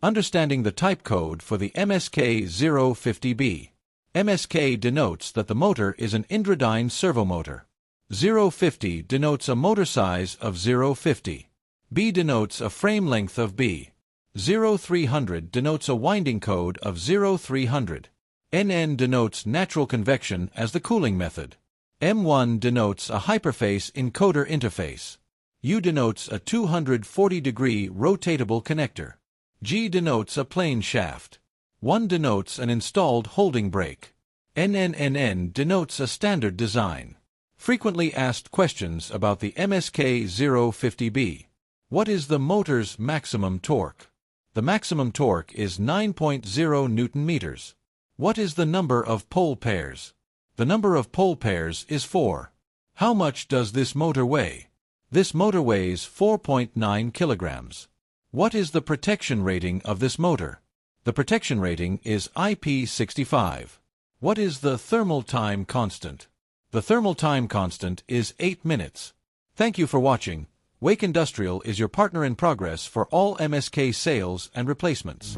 Understanding the type code for the MSK050B. MSK denotes that the motor is an Indramat servomotor. 050 denotes a motor size of 050. B denotes a frame length of B. 0300 denotes a winding code of 0300. NN denotes natural convection as the cooling method. M1 denotes a hyperface encoder interface. U denotes a 240-degree rotatable connector. G denotes a plane shaft. 1 denotes an installed holding brake. NNNN denotes a standard design. Frequently asked questions about the MSK050B. What is the motor's maximum torque? The maximum torque is 9.0 Newton-meters. What is the number of pole pairs? The number of pole pairs is 4. How much does this motor weigh? This motor weighs 4.9 kilograms. What is the protection rating of this motor? The protection rating is IP65. What is the thermal time constant? The thermal time constant is 8 minutes. Thank you for watching. Wake Industrial is your partner in progress for all MSK sales and replacements.